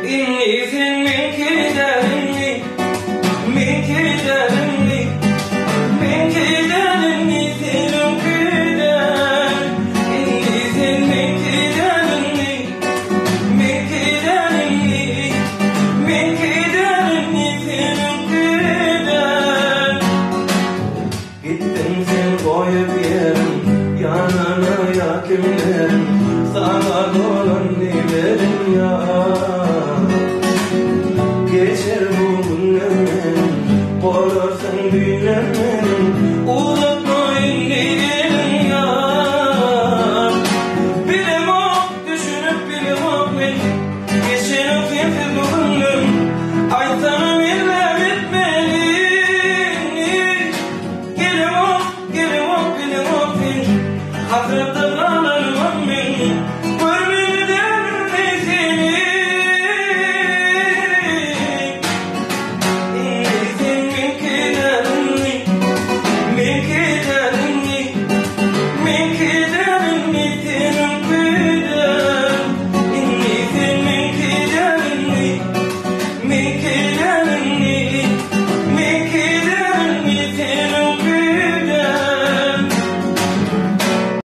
İnizin min kiderini, min kiderini, min kiderini senin kiden. İnizin min kiderini, min kiderini, min kiderini senin kiden. Gittin sen koyup yerim yanına ya kimlerin, sana dolan nilerim ya. Geçer bu günlerim, olursun bilemedim, uzatma ellerim ya. Bilemem, düşünüp bilemem ben, geçerim sensiz bu